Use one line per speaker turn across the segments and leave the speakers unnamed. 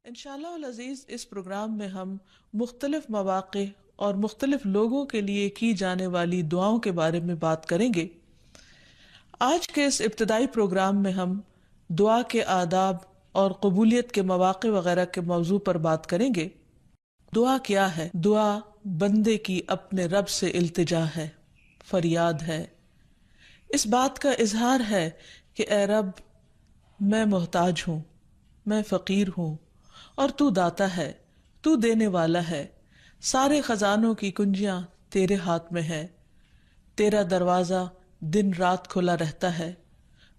انشاءاللہ العزیز اس پروگرام میں ہم مختلف مواقع اور مختلف لوگوں کے لیے کی جانے والی دعاؤں کے بارے میں بات کریں گے۔ آج کے اس ابتدائی پروگرام میں ہم دعا کے آداب اور قبولیت کے مواقع وغیرہ کے موضوع پر بات کریں گے۔ دعا کیا ہے؟ دعا بندے کی اپنے رب سے التجا ہے، فریاد ہے، اس بات کا اظہار ہے کہ اے رب میں محتاج ہوں، میں فقیر ہوں اور تو داتا ہے، تو دینے والا ہے، سارے خزانوں کی کنجیاں تیرے ہاتھ میں ہے، تیرا دروازہ دن رات کھلا رہتا ہے،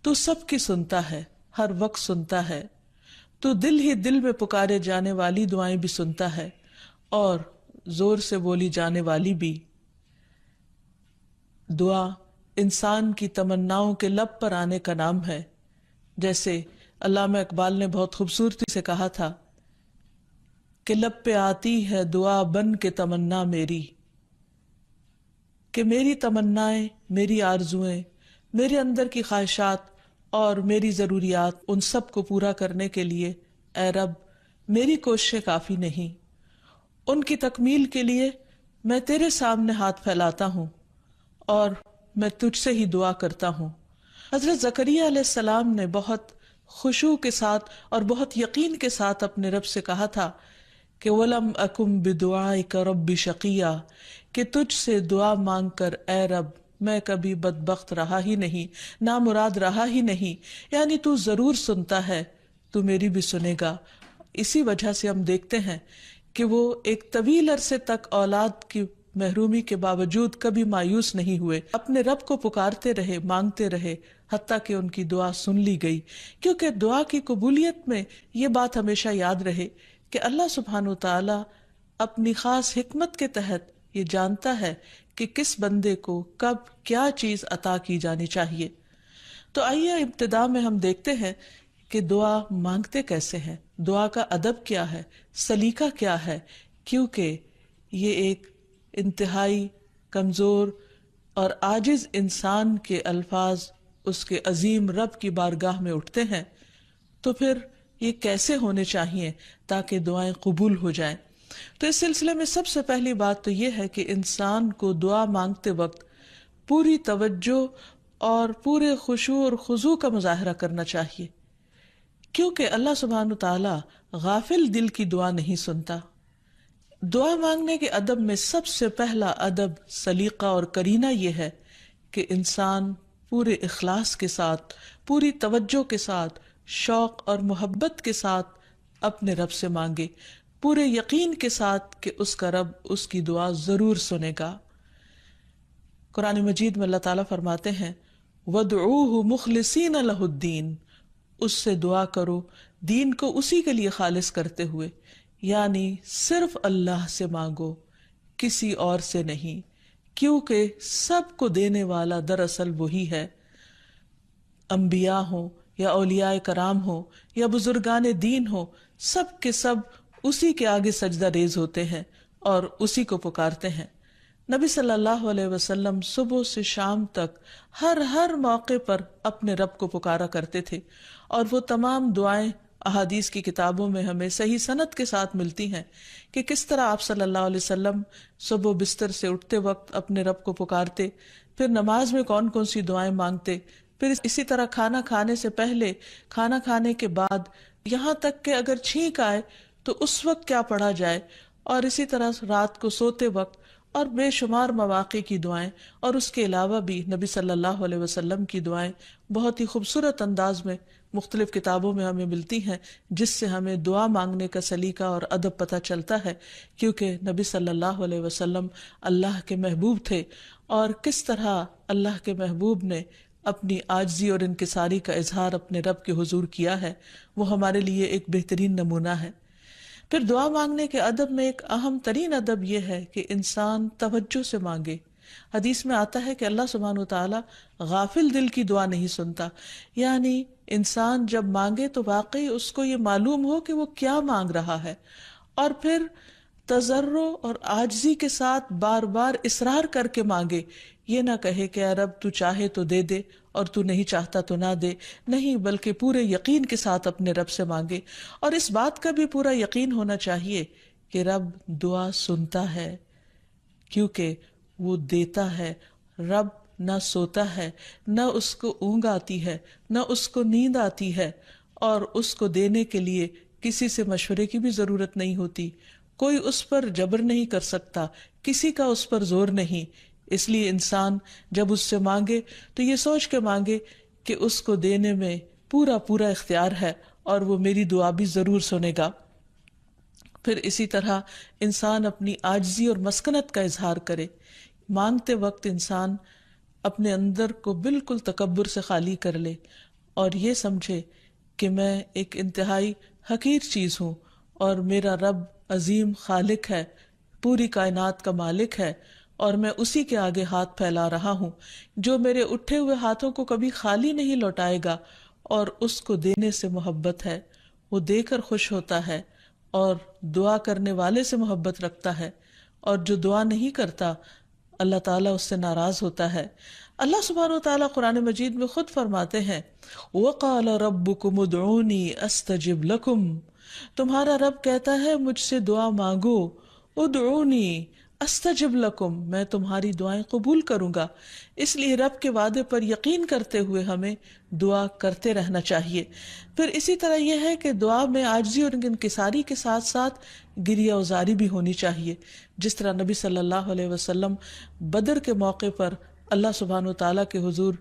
تو سب کی سنتا ہے، ہر وقت سنتا ہے، تو دل ہی دل میں پکارے جانے والی دعائیں بھی سنتا ہے اور زور سے بولی جانے والی بھی۔ دعا انسان کی تمناؤں کے لب پر آنے کا نام ہے، جیسے علامہ اقبال نے بہت خوبصورتی سے کہا تھا کہ لب پہ آتی ہے دعا بن کے تمنا میری، کہ میری تمنائیں، میری آرزوئیں، میرے اندر کی خواہشات اور میری ضروریات، ان سب کو پورا کرنے کے لیے اے رب میری کوششیں کافی نہیں، ان کی تکمیل کے لیے میں تیرے سامنے ہاتھ پھیلاتا ہوں اور میں تجھ سے ہی دعا کرتا ہوں۔ حضرت زکریا علیہ السلام نے بہت خشوع کے ساتھ اور بہت یقین کے ساتھ اپنے رب سے کہا تھا کہ وَلَمْ أَكُمْ بِدُعَائِكَ رَبِّ شَقِيًّا، کہ تجھ سے دعا مانگ کر اے رب میں کبھی بدبخت رہا ہی نہیں، نامراد رہا ہی نہیں، یعنی تو ضرور سنتا ہے، تو میری بھی سنے گا۔ اسی وجہ سے ہم دیکھتے ہیں کہ وہ ایک طویل عرصے تک اولاد کی محرومی کے باوجود کبھی مایوس نہیں ہوئے، اپنے رب کو پکارتے رہے، مانگتے رہے، حتیٰ کہ ان کی دعا سن لی گئی۔ کیونکہ دعا کی قبولیت میں یہ بات ہمیشہ یاد رہے کہ اللہ سبحانہ وتعالی اپنی خاص حکمت کے تحت یہ جانتا ہے کہ کس بندے کو کب کیا چیز عطا کی جانی چاہیے۔ تو آئیے ابتدا میں ہم دیکھتے ہیں کہ دعا مانگتے کیسے ہیں، دعا کا ادب کیا ہے، سلیقہ کیا ہے، کیونکہ یہ ایک انتہائی کمزور اور عاجز انسان کے الفاظ اس کے عظیم رب کی بارگاہ میں اٹھتے ہیں، تو پھر یہ کیسے ہونے چاہیے تاکہ دعائیں قبول ہو جائیں۔ تو اس سلسلے میں سب سے پہلی بات تو یہ ہے کہ انسان کو دعا مانگتے وقت پوری توجہ اور پورے خشوع اور خضوع کا مظاہرہ کرنا چاہیے، کیونکہ اللہ سبحانہ تعالیٰ غافل دل کی دعا نہیں سنتا۔ دعا مانگنے کے ادب میں سب سے پہلا ادب، سلیقہ اور کرینہ یہ ہے کہ انسان پورے اخلاص کے ساتھ، پوری توجہ کے ساتھ، شوق اور محبت کے ساتھ اپنے رب سے مانگے، پورے یقین کے ساتھ کہ اس کا رب اس کی دعا ضرور سنے گا۔ قرآن مجید میں اللہ تعالیٰ فرماتے ہیں وَادْعُوهُ مُخْلِصِينَ لَهُ الدِّينَ، اس سے دعا کرو دین کو اسی کے لیے خالص کرتے ہوئے، یعنی صرف اللہ سے مانگو، کسی اور سے نہیں، کیونکہ سب کو دینے والا دراصل وہی ہے۔ انبیاء ہوں یا اولیاء کرام ہوں یا بزرگان دین ہوں، سب کے سب اسی کے آگے سجدہ ریز ہوتے ہیں اور اسی کو پکارتے ہیں۔ نبی صلی اللہ علیہ وسلم صبح سے شام تک ہر موقع پر اپنے رب کو پکارا کرتے تھے، اور وہ تمام دعائیں احادیث کی کتابوں میں ہمیں صحیح سند کے ساتھ ملتی ہیں کہ کس طرح آپ صلی اللہ علیہ وسلم صبح بستر سے اٹھتے وقت اپنے رب کو پکارتے، پھر نماز میں کون کون سی دعائیں مانگتے، پھر اسی طرح کھانا کھانے سے پہلے، کھانا کھانے کے بعد، یہاں تک کہ اگر چھینک آئے تو اس وقت کیا پڑھا جائے، اور اسی طرح رات کو سوتے وقت، اور بے شمار مواقع کی دعائیں، اور اس کے علاوہ بھی نبی صلی اللہ علیہ وسلم کی دعائیں بہت ہی خوبصورت انداز میں مختلف کتابوں میں ہمیں ملتی ہیں، جس سے ہمیں دعا مانگنے کا سلیقہ اور ادب پتہ چلتا ہے، کیونکہ نبی صلی اللہ علیہ وسلم اللہ کے محبوب تھے، اور کس طرح اللہ کے محبوب نے اپنی عاجزی اور انکساری کا اظہار اپنے رب کے حضور کیا ہے، وہ ہمارے لیے ایک بہترین نمونہ ہے۔ پھر دعا مانگنے کے ادب میں ایک اہم ترین ادب یہ ہے کہ انسان توجہ سے مانگے۔ حدیث میں آتا ہے کہ اللہ سبحانہ وتعالی غافل دل کی دعا نہیں سنتا، یعنی انسان جب مانگے تو واقعی اس کو یہ معلوم ہو کہ وہ کیا مانگ رہا ہے، اور پھر تضرع اور عاجزی کے ساتھ بار بار اصرار کر کے مانگے. یہ نہ کہے کہ اے رب تو چاہے تو دے دے اور تو نہیں چاہتا تو نہ دے. نہیں، بلکہ پورے یقین کے ساتھ اپنے رب سے مانگے. اور اس بات کا بھی پورا یقین ہونا چاہیے کہ رب دعا سنتا ہے، کیونکہ وہ دیتا ہے. رب نہ سوتا ہے، نہ اس کو اونگ آتی ہے، نہ اس کو نیند آتی ہے، اور اس کو دینے کے لیے کسی سے مشورے کی بھی ضرورت نہیں ہوتی. کوئی اس پر جبر نہیں کر سکتا، کسی کا اس پر زور نہیں. اس لیے انسان جب اس سے مانگے تو یہ سوچ کے مانگے کہ اس کو دینے میں پورا پورا اختیار ہے اور وہ میری دعا بھی ضرور سنے گا. پھر اسی طرح انسان اپنی عاجزی اور مسکنت کا اظہار کرے. مانگتے وقت انسان اپنے اندر کو بالکل تکبر سے خالی کر لے اور یہ سمجھے کہ میں ایک انتہائی حقیر چیز ہوں اور میرا رب عظیم خالق ہے، پوری کائنات کا مالک ہے، اور میں اسی کے آگے ہاتھ پھیلا رہا ہوں جو میرے اٹھے ہوئے ہاتھوں کو کبھی خالی نہیں لوٹائے گا، اور اس کو دینے سے محبت ہے. وہ دے کر خوش ہوتا ہے اور دعا کرنے والے سے محبت رکھتا ہے، اور جو دعا نہیں کرتا اللہ تعالیٰ اس سے ناراض ہوتا ہے. اللہ سبحانہ و تعالیٰ قرآن مجید میں خود فرماتے ہیں وَقَالَ رَبُّكُمُ ادْعُونِي أَسْتَجِبْ لَكُمْ. تمہارا رب کہتا ہے مجھ سے دعا مانگو، ادعونی استجب لکم، میں تمہاری دعائیں قبول کروں گا. اس لیے رب کے وعدے پر یقین کرتے ہوئے ہمیں دعا کرتے رہنا چاہیے. پھر اسی طرح یہ ہے کہ دعا میں عاجزی اور انکساری کے ساتھ ساتھ گریہ وزاری بھی ہونی چاہیے، جس طرح نبی صلی اللہ علیہ وسلم بدر کے موقع پر اللہ سبحانہ وتعالیٰ کے حضور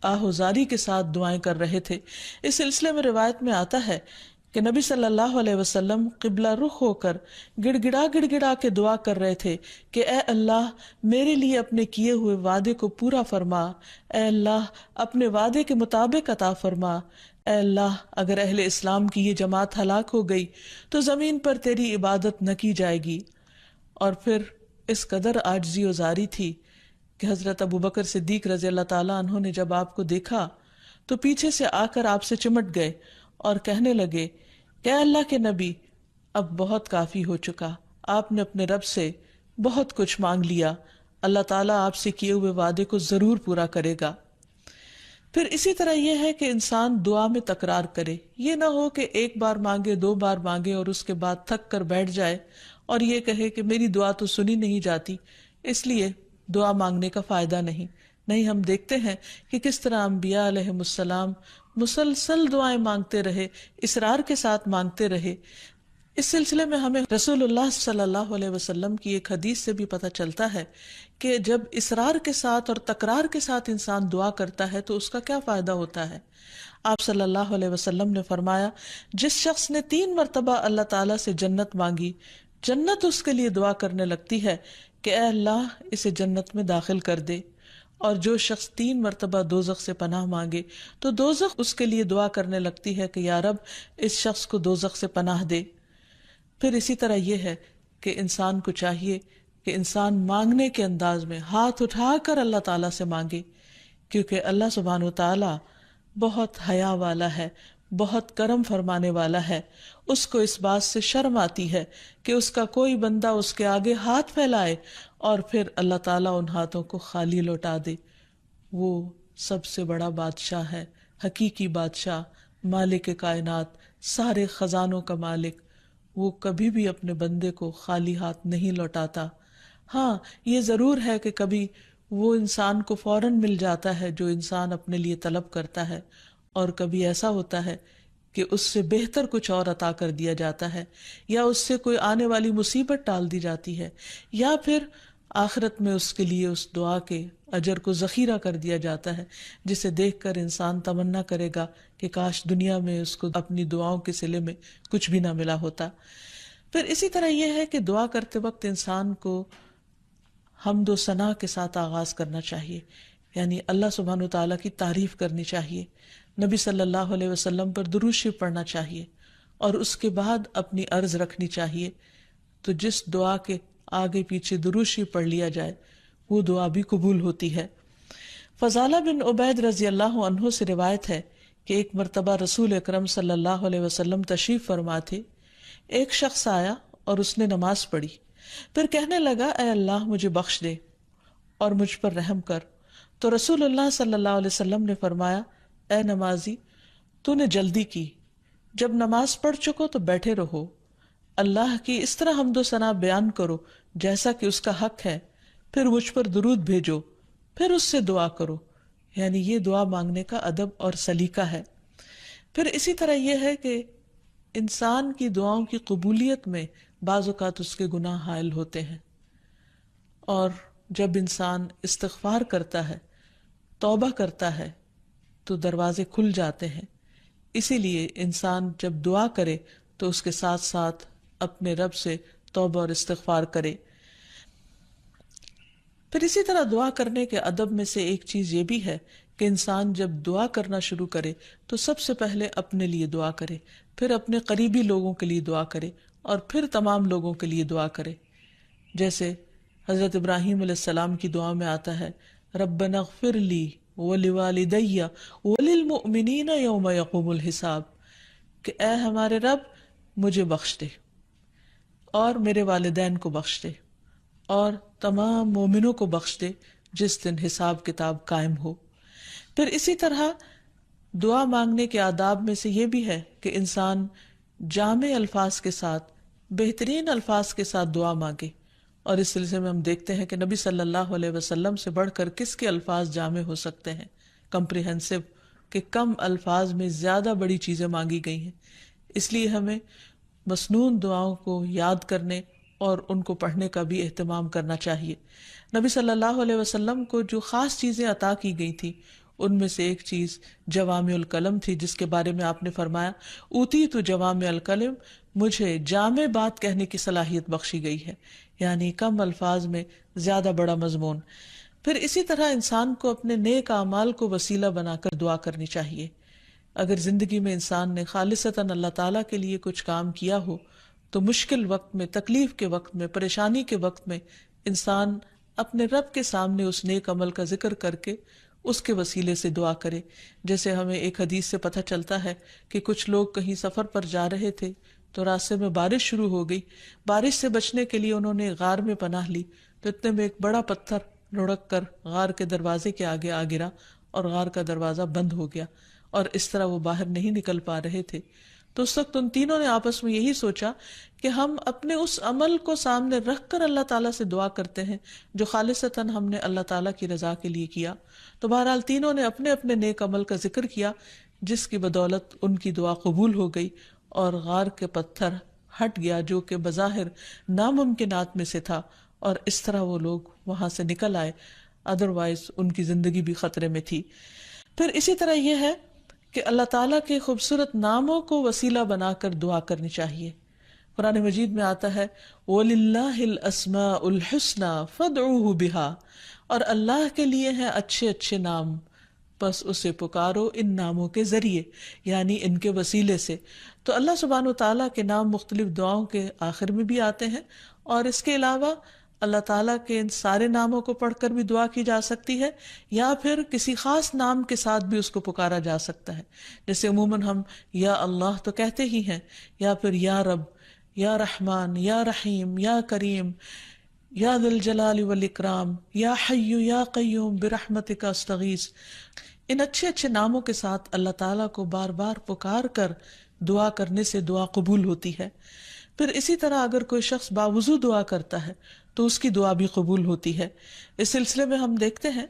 آہوزاری کے ساتھ دعائیں کر رہے تھے. اس سلسلے میں روایت میں آتا ہے کہ نبی صلی اللہ علیہ وسلم قبلہ رخ ہو کر گڑ گڑا کے دعا کر رہے تھے کہ اے اللہ میرے لیے اپنے کیے ہوئے وعدے کو پورا فرما، اے اللہ اپنے وعدے کے مطابق عطا فرما، اے اللہ اگر اہل اسلام کی یہ جماعت ہلاک ہو گئی تو زمین پر تیری عبادت نہ کی جائے گی. اور پھر اس قدر عاجزی و زاری تھی کہ حضرت ابوبکر صدیق رضی اللہ تعالیٰ عنہ نے جب آپ کو دیکھا تو پیچھے سے آ کر آپ سے چمٹ گئے اور کہنے لگے کہ اے اللہ کے نبی اب بہت کافی ہو چکا، آپ نے اپنے رب سے بہت کچھ مانگ لیا، اللہ تعالیٰ آپ سے کیے ہوئے وعدے کو ضرور پورا کرے گا. پھر اسی طرح یہ ہے کہ انسان دعا میں تکرار کرے. یہ نہ ہو کہ ایک بار مانگے، دو بار مانگے اور اس کے بعد تھک کر بیٹھ جائے اور یہ کہے کہ میری دعا تو سنی نہیں جاتی، اس لیے دعا مانگنے کا فائدہ نہیں. نہیں، ہم دیکھتے ہیں کہ کس طرح انبیاء علیہ السلام مسلسل دعائیں مانگتے رہے، اصرار کے ساتھ مانگتے رہے. اس سلسلے میں ہمیں رسول اللہ صلی اللہ علیہ وسلم کی ایک حدیث سے بھی پتہ چلتا ہے کہ جب اصرار کے ساتھ اور تکرار کے ساتھ انسان دعا کرتا ہے تو اس کا کیا فائدہ ہوتا ہے. آپ صلی اللہ علیہ وسلم نے فرمایا جس شخص نے 3 مرتبہ اللہ تعالیٰ سے جنت مانگی، جنت اس کے لیے دعا کرنے لگتی ہے کہ اے اللہ اسے جنت میں داخل کر دے. اور جو شخص 3 مرتبہ دوزخ سے پناہ مانگے تو دوزخ اس کے لیے دعا کرنے لگتی ہے کہ یا رب اس شخص کو دوزخ سے پناہ دے. پھر اسی طرح یہ ہے کہ انسان کو چاہیے کہ انسان مانگنے کے انداز میں ہاتھ اٹھا کر اللہ تعالیٰ سے مانگے، کیونکہ اللہ سبحانہ وتعالیٰ بہت حیا والا ہے، بہت کرم فرمانے والا ہے. اس کو اس بات سے شرم آتی ہے کہ اس کا کوئی بندہ اس کے آگے ہاتھ پھیلائے اور پھر اللہ تعالیٰ ان ہاتھوں کو خالی لوٹا دے. وہ سب سے بڑا بادشاہ ہے، حقیقی بادشاہ، مالک کائنات، سارے خزانوں کا مالک. وہ کبھی بھی اپنے بندے کو خالی ہاتھ نہیں لوٹاتا. ہاں یہ ضرور ہے کہ کبھی وہ انسان کو فوراً مل جاتا ہے جو انسان اپنے لیے طلب کرتا ہے، اور کبھی ایسا ہوتا ہے کہ اس سے بہتر کچھ اور عطا کر دیا جاتا ہے، یا اس سے کوئی آنے والی مصیبت ٹال دی جاتی ہے، یا پھر آخرت میں اس کے لیے اس دعا کے اجر کو ذخیرہ کر دیا جاتا ہے، جسے دیکھ کر انسان تمنا کرے گا کہ کاش دنیا میں اس کو اپنی دعاؤں کے صلے میں کچھ بھی نہ ملا ہوتا. پھر اسی طرح یہ ہے کہ دعا کرتے وقت انسان کو حمد و ثنا کے ساتھ آغاز کرنا چاہیے، یعنی اللہ سبحانہ وتعالیٰ کی تعریف کرنی چاہیے، نبی صلی اللہ علیہ وسلم پر درود شریف پڑھنا چاہیے، اور اس کے بعد اپنی عرض رکھنی چاہیے. تو جس دعا کے آگے پیچھے درود شریف پڑھ لیا جائے وہ دعا بھی قبول ہوتی ہے. فضالہ بن عبید رضی اللہ عنہ سے روایت ہے کہ ایک مرتبہ رسول اکرم صلی اللہ علیہ وسلم تشریف فرما تھے. ایک شخص آیا اور اس نے نماز پڑھی. پھر کہنے لگا اے اللہ مجھے بخش دے اور مجھ پر رحم کر. تو رسول اللہ صلی اللہ علیہ وسلم نے فرمایا اے نمازی تو نے جلدی کی، جب نماز پڑھ چکو تو بیٹھے رہو، اللہ کی اس طرح حمد و ثنا بیان کرو جیسا کہ اس کا حق ہے، پھر مجھ پر درود بھیجو، پھر اس سے دعا کرو. یعنی یہ دعا مانگنے کا ادب اور سلیقہ ہے. پھر اسی طرح یہ ہے کہ انسان کی دعاؤں کی قبولیت میں بعض اوقات اس کے گناہ حائل ہوتے ہیں، اور جب انسان استغفار کرتا ہے، توبہ کرتا ہے تو دروازے کھل جاتے ہیں. اسی لیے انسان جب دعا کرے تو اس کے ساتھ ساتھ اپنے رب سے توبہ اور استغفار کرے. پھر اسی طرح دعا کرنے کے ادب میں سے ایک چیز یہ بھی ہے کہ انسان جب دعا کرنا شروع کرے تو سب سے پہلے اپنے لیے دعا کرے، پھر اپنے قریبی لوگوں کے لیے دعا کرے، اور پھر تمام لوگوں کے لیے دعا کرے. جیسے حضرت ابراہیم علیہ السلام کی دعا میں آتا ہے ربنا اغفر لی ولوالدی وللمؤمنین یوم یقوم الحساب، کہ اے ہمارے رب مجھے بخش دے اور میرے والدین کو بخش دے اور تمام مومنوں کو بخش دے جس دن حساب کتاب قائم ہو. پھر اسی طرح دعا مانگنے کے آداب میں سے یہ بھی ہے کہ انسان جامع الفاظ کے ساتھ، بہترین الفاظ کے ساتھ دعا مانگے. اور اس سلسلے میں ہم دیکھتے ہیں کہ نبی صلی اللہ علیہ وسلم سے بڑھ کر کس کے الفاظ جامع ہو سکتے ہیں، کمپریہنسو، کہ کم الفاظ میں زیادہ بڑی چیزیں مانگی گئی ہیں. اس لیے ہمیں مسنون دعاؤں کو یاد کرنے اور ان کو پڑھنے کا بھی اہتمام کرنا چاہیے. نبی صلی اللہ علیہ وسلم کو جو خاص چیزیں عطا کی گئی تھی ان میں سے ایک چیز جوامع الکلم تھی، جس کے بارے میں آپ نے فرمایا اوتی تو جوامع الکلم، مجھے جامع بات کہنے کی صلاحیت بخشی گئی ہے، یعنی کم الفاظ میں زیادہ بڑا مضمون. پھر اسی طرح انسان کو اپنے نیک اعمال کو وسیلہ بنا کر دعا کرنی چاہیے. اگر زندگی میں انسان نے خالصتاً اللہ تعالیٰ کے لیے کچھ کام کیا ہو تو مشکل وقت میں، تکلیف کے وقت میں، پریشانی کے وقت میں انسان اپنے رب کے سامنے اس نیک عمل کا ذکر کر کے اس کے وسیلے سے دعا کرے. جیسے ہمیں ایک حدیث سے پتہ چلتا ہے کہ کچھ لوگ کہیں سفر پر جا رہے تھے تو راستے میں بارش شروع ہو گئی. بارش سے بچنے کے لیے انہوں نے غار میں پناہ لی تو اتنے میں ایک بڑا پتھر لڑک کر غار کے دروازے کے آگے آ گرا اور غار کا دروازہ بند ہو گیا، اور اس طرح وہ باہر نہیں نکل پا رہے تھے. تو اس وقت ان تینوں نے آپس میں یہی سوچا کہ ہم اپنے اس عمل کو سامنے رکھ کر اللہ تعالیٰ سے دعا کرتے ہیں جو خالصتاً ہم نے اللہ تعالیٰ کی رضا کے لیے کیا. تو بہرحال تینوں نے اپنے اپنے نیک عمل کا ذکر کیا، جس کی بدولت ان کی دعا قبول ہو گئی اور غار کے پتھر ہٹ گیا جو کہ بظاہر ناممکنات میں سے تھا، اور اس طرح وہ لوگ وہاں سے نکل آئے، ادروائز ان کی زندگی بھی خطرے میں تھی. پھر اسی طرح یہ ہے کہ اللہ تعالیٰ کے خوبصورت ناموں کو وسیلہ بنا کر دعا کرنی چاہیے. قرآن مجید میں آتا ہے وَلِلَّهِ الْأَسْمَاءُ الْحُسْنَى فَادْعُوهُ بِهَا، اور اللہ کے لیے ہیں اچھے اچھے نام، بس اسے پکارو ان ناموں کے ذریعے، یعنی ان کے وسیلے سے. تو اللہ سبحانہ و تعالیٰ کے نام مختلف دعاؤں کے آخر میں بھی آتے ہیں، اور اس کے علاوہ اللہ تعالیٰ کے ان سارے ناموں کو پڑھ کر بھی دعا کی جا سکتی ہے، یا پھر کسی خاص نام کے ساتھ بھی اس کو پکارا جا سکتا ہے. جیسے عموماً ہم یا اللہ تو کہتے ہی ہیں، یا پھر یا رب، یا رحمان، یا رحیم، یا کریم، یا ذی الجلال والاکرام، یا حی یا قیوم برحمتک استغیث. ان اچھے اچھے ناموں کے ساتھ اللہ تعالیٰ کو بار بار پکار کر دعا کرنے سے دعا قبول ہوتی ہے. پھر اسی طرح اگر کوئی شخص باوضو دعا کرتا ہے تو اس کی دعا بھی قبول ہوتی ہے. اس سلسلے میں ہم دیکھتے ہیں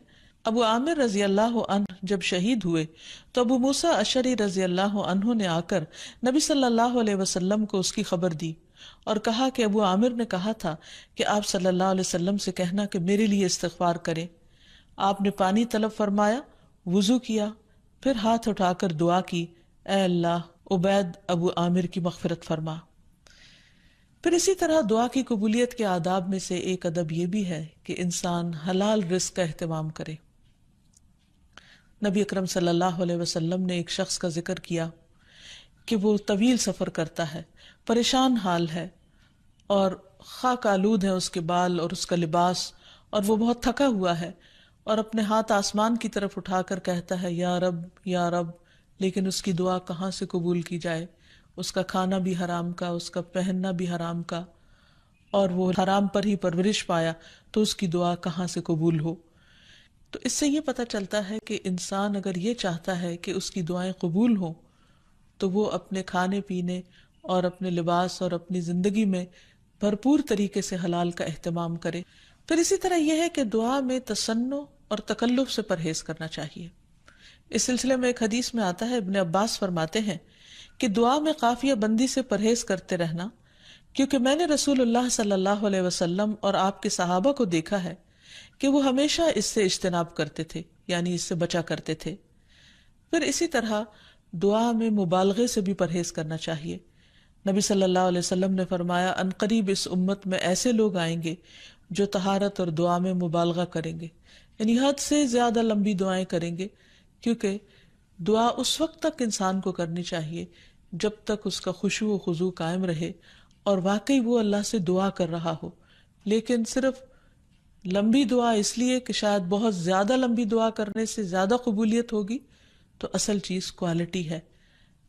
ابو عامر رضی اللہ عنہ جب شہید ہوئے تو ابو موسیٰ اشعری رضی اللہ عنہ نے آ کر نبی صلی اللہ علیہ وسلم کو اس کی خبر دی اور کہا کہ ابو عامر نے کہا تھا کہ آپ صلی اللہ علیہ وسلم سے کہنا کہ میرے لیے استغفار کریں. آپ نے پانی طلب فرمایا، وضو کیا، پھر ہاتھ اٹھا کر دعا کی، اے اللہ عبید ابو عامر کی مغفرت فرما. پھر اسی طرح دعا کی قبولیت کے آداب میں سے ایک ادب یہ بھی ہے کہ انسان حلال رزق کا اہتمام کرے. نبی اکرم صلی اللہ علیہ وسلم نے ایک شخص کا ذکر کیا کہ وہ طویل سفر کرتا ہے، پریشان حال ہے اور خاک آلود ہے اس کے بال اور اس کا لباس، اور وہ بہت تھکا ہوا ہے اور اپنے ہاتھ آسمان کی طرف اٹھا کر کہتا ہے یا رب یا رب، لیکن اس کی دعا کہاں سے قبول کی جائے؟ اس کا کھانا بھی حرام کا، اس کا پہننا بھی حرام کا، اور وہ حرام پر ہی پرورش پایا تو اس کی دعا کہاں سے قبول ہو۔ تو اس سے یہ پتہ چلتا ہے کہ انسان اگر یہ چاہتا ہے کہ اس کی دعائیں قبول ہوں تو وہ اپنے کھانے پینے اور اپنے لباس اور اپنی زندگی میں بھرپور طریقے سے حلال کا اہتمام کرے۔ پھر اسی طرح یہ ہے کہ دعا میں تصنع اور تکلف سے پرہیز کرنا چاہیے۔ اس سلسلے میں ایک حدیث میں آتا ہے، ابن عباس فرماتے ہیں کہ دعا میں قافیہ بندی سے پرہیز کرتے رہنا، کیونکہ میں نے رسول اللہ صلی اللہ علیہ وسلم اور آپ کے صحابہ کو دیکھا ہے کہ وہ ہمیشہ اس سے اجتناب کرتے تھے، یعنی اس سے بچا کرتے تھے۔ پھر اسی طرح دعا میں مبالغے سے بھی پرہیز کرنا چاہیے۔ نبی صلی اللہ علیہ وسلم نے فرمایا، ان قریب اس امت میں ایسے لوگ آئیں گے جو طہارت اور دعا میں مبالغہ کریں گے، یعنی حد سے زیادہ لمبی دعائیں کریں گے، کیونکہ دعا اس وقت تک انسان کو کرنی چاہیے جب تک اس کا خشوع و خضوع قائم رہے اور واقعی وہ اللہ سے دعا کر رہا ہو۔ لیکن صرف لمبی دعا اس لیے کہ شاید بہت زیادہ لمبی دعا کرنے سے زیادہ قبولیت ہوگی، تو اصل چیز کوالٹی ہے۔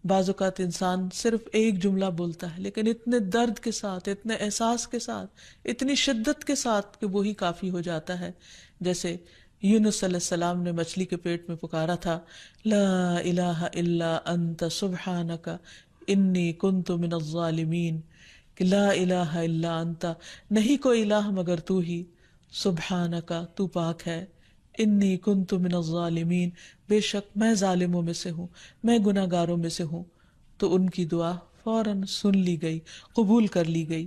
بعض اوقات انسان صرف ایک جملہ بولتا ہے لیکن اتنے درد کے ساتھ، اتنے احساس کے ساتھ، اتنی شدت کے ساتھ کہ وہی کافی ہو جاتا ہے۔ جیسے یونس علیہ السلام نے مچھلی کے پیٹ میں پکارا تھا، لا الہ الا انت سبحانک انی کنت من الظالمین، کہ لا الہ الا انت، نہیں کوئی الہ مگر تو ہی، سبحانک تو پاک ہے، انی کنت من الظالمین بے شک میں ظالموں میں سے ہوں، میں گناہ گاروں میں سے ہوں۔ تو ان کی دعا فوراً سن لی گئی، قبول کر لی گئی۔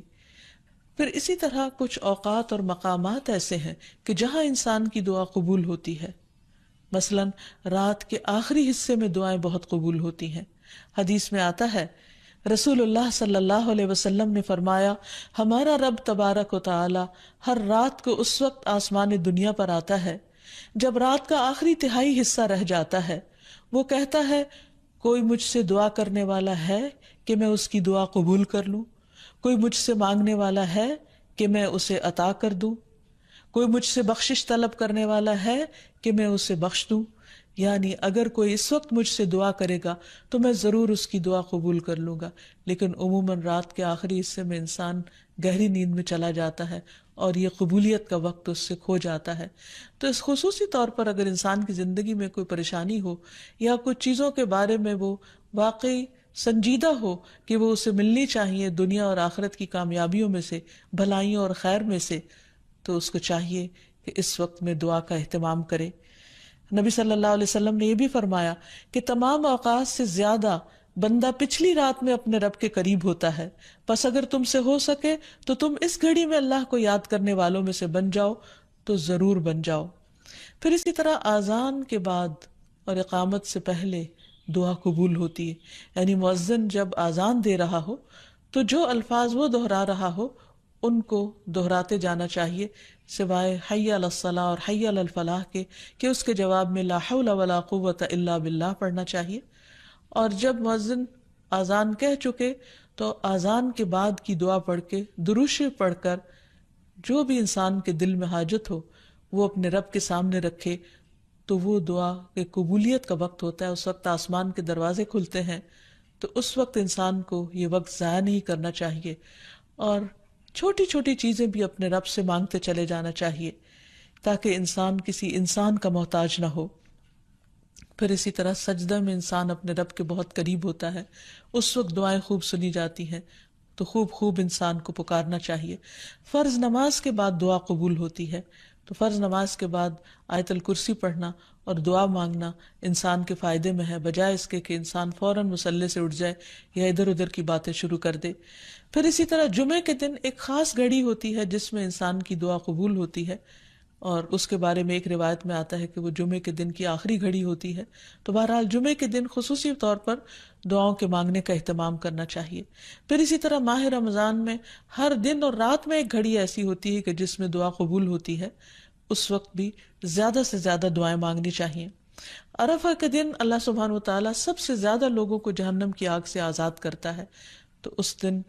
پھر اسی طرح کچھ اوقات اور مقامات ایسے ہیں کہ جہاں انسان کی دعا قبول ہوتی ہے، مثلاً رات کے آخری حصے میں دعائیں بہت قبول ہوتی ہیں۔ حدیث میں آتا ہے، رسول اللہ صلی اللہ علیہ وسلم نے فرمایا، ہمارا رب تبارک و تعالی ہر رات کو اس وقت آسمان دنیا پر آتا ہے جب رات کا آخری تہائی حصہ رہ جاتا ہے۔ وہ کہتا ہے، کوئی مجھ سے دعا کرنے والا ہے کہ میں اس کی دعا قبول کر لوں؟ کوئی مجھ سے مانگنے والا ہے کہ میں اسے عطا کر دوں؟ کوئی مجھ سے بخشش طلب کرنے والا ہے کہ میں اسے بخش دوں؟ یعنی اگر کوئی اس وقت مجھ سے دعا کرے گا تو میں ضرور اس کی دعا قبول کر لوں گا۔ لیکن عموماً رات کے آخری حصے میں انسان گہری نیند میں چلا جاتا ہے اور یہ قبولیت کا وقت اس سے کھو جاتا ہے۔ تو اس خصوصی طور پر اگر انسان کی زندگی میں کوئی پریشانی ہو یا کچھ چیزوں کے بارے میں وہ واقعی سنجیدہ ہو کہ وہ اسے ملنی چاہیے دنیا اور آخرت کی کامیابیوں میں سے، بھلائیوں اور خیر میں سے، تو اس کو چاہیے کہ اس وقت میں دعا کا اہتمام کرے۔ نبی صلی اللہ علیہ وسلم نے یہ بھی فرمایا کہ تمام اوقات سے زیادہ بندہ پچھلی رات میں اپنے رب کے قریب ہوتا ہے، پس اگر تم سے ہو سکے تو تم اس گھڑی میں اللہ کو یاد کرنے والوں میں سے بن جاؤ تو ضرور بن جاؤ۔ پھر اسی طرح آذان کے بعد اور اقامت سے پہلے دعا قبول ہوتی ہے، یعنی مؤذن جب آذان دے رہا ہو تو جو الفاظ وہ دہرا رہا ہو ان کو دہراتے جانا چاہیے، سوائے حی علی الصلاح اور حی علی الفلاح کے، کہ اس کے جواب میں لا حول ولا قوت الا باللہ پڑھنا چاہیے۔ اور جب مؤذن آذان کہہ چکے تو آذان کے بعد کی دعا پڑھ کے، درود شریف پڑھ کر، جو بھی انسان کے دل میں حاجت ہو وہ اپنے رب کے سامنے رکھے، تو وہ دعا کے قبولیت کا وقت ہوتا ہے۔ اس وقت آسمان کے دروازے کھلتے ہیں، تو اس وقت انسان کو یہ وقت ضائع نہیں کرنا چاہیے، اور چھوٹی چھوٹی چیزیں بھی اپنے رب سے مانگتے چلے جانا چاہیے تاکہ انسان کسی انسان کا محتاج نہ ہو۔ پھر اسی طرح سجدہ میں انسان اپنے رب کے بہت قریب ہوتا ہے، اس وقت دعائیں خوب سنی جاتی ہیں، تو خوب انسان کو پکارنا چاہیے۔ فرض نماز کے بعد دعا قبول ہوتی ہے، تو فرض نماز کے بعد آیت الکرسی پڑھنا اور دعا مانگنا انسان کے فائدے میں ہے، بجائے اس کے کہ انسان فوراً مصلی سے اٹھ جائے یا ادھر ادھر کی باتیں شروع کر دے۔ پھر اسی طرح جمعے کے دن ایک خاص گھڑی ہوتی ہے جس میں انسان کی دعا قبول ہوتی ہے، اور اس کے بارے میں ایک روایت میں آتا ہے کہ وہ جمعے کے دن کی آخری گھڑی ہوتی ہے۔ تو بہرحال جمعے کے دن خصوصی طور پر دعاؤں کے مانگنے کا اہتمام کرنا چاہیے۔ پھر اسی طرح ماہ رمضان میں ہر دن اور رات میں ایک گھڑی ایسی ہوتی ہے کہ جس میں دعا قبول ہوتی ہے، اس وقت بھی زیادہ سے زیادہ دعائیں مانگنی چاہیے۔ عرفہ کے دن اللہ سبحانہ و تعالیٰ سب سے زیادہ لوگوں کو جہنم کی آگ سے آزاد کرتا ہے، تو اس دن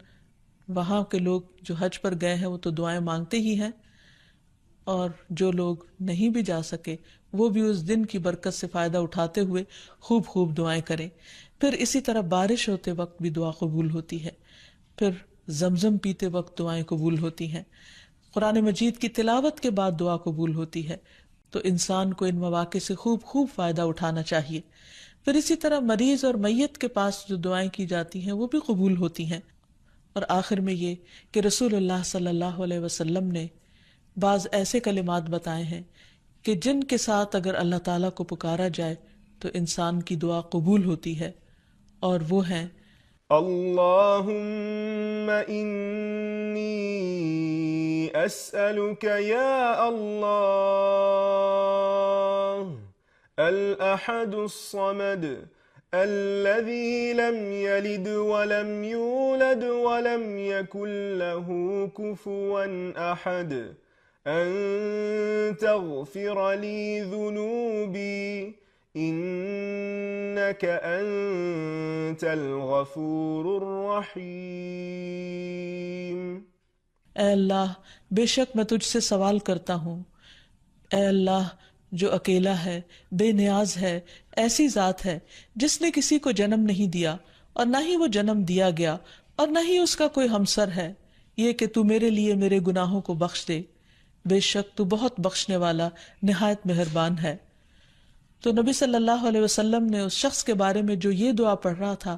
وہاں کے لوگ جو حج پر گئے ہیں وہ تو دعائیں مانگتے ہی ہیں، اور جو لوگ نہیں بھی جا سکے وہ بھی اس دن کی برکت سے فائدہ اٹھاتے ہوئے خوب دعائیں کریں۔ پھر اسی طرح بارش ہوتے وقت بھی دعا قبول ہوتی ہے۔ پھر زمزم پیتے وقت دعائیں قبول ہوتی ہیں، قرآن مجید کی تلاوت کے بعد دعا قبول ہوتی ہے۔ تو انسان کو ان مواقع سے خوب خوب فائدہ اٹھانا چاہیے۔ پھر اسی طرح مریض اور میت کے پاس جو دعائیں کی جاتی ہیں وہ بھی قبول ہوتی ہیں۔ اور آخر میں یہ کہ رسول اللہ صلی اللہ علیہ وسلم نے بعض ایسے کلمات بتائے ہیں کہ جن کے ساتھ اگر اللہ تعالیٰ کو پکارا جائے تو انسان کی دعا قبول ہوتی ہے، اور وہ ہیں
اللہم انی اسألک یا اللہ الاحد الصمد الذي لم يلد ولم يولد ولم يكن له كفوا أحد أن تغفر لي ذنوبي إنك أنت الغفور الرحيم۔
اے اللہ، بے شک میں تجھ سے سوال کرتا ہوں، اے اللہ جو اکیلا ہے، بے نیاز ہے، ایسی ذات ہے جس نے کسی کو جنم نہیں دیا اور نہ ہی وہ جنم دیا گیا اور نہ ہی اس کا کوئی ہمسر ہے، یہ کہ تو میرے لیے میرے گناہوں کو بخش دے، بے شک تو بہت بخشنے والا نہایت مہربان ہے۔ تو نبی صلی اللہ علیہ وسلم نے اس شخص کے بارے میں جو یہ دعا پڑھ رہا تھا،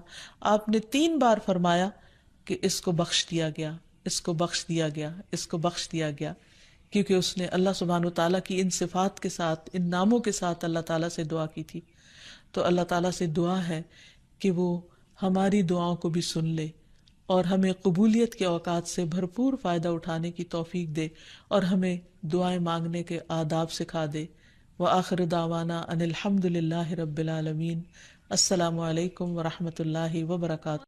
آپ نے 3 بار فرمایا کہ اس کو بخش دیا گیا، اس کو بخش دیا گیا، اس کو بخش دیا گیا، کیونکہ اس نے اللہ سبحانہ وتعالیٰ کی ان صفات کے ساتھ، ان ناموں کے ساتھ اللہ تعالیٰ سے دعا کی تھی۔ تو اللہ تعالیٰ سے دعا ہے کہ وہ ہماری دعاؤں کو بھی سن لے اور ہمیں قبولیت کے اوقات سے بھرپور فائدہ اٹھانے کی توفیق دے اور ہمیں دعائیں مانگنے کے آداب سکھا دے۔ وآخر دعوانا ان الحمد للہ رب العالمین۔ السلام علیکم ورحمۃ اللہ وبرکاتہ۔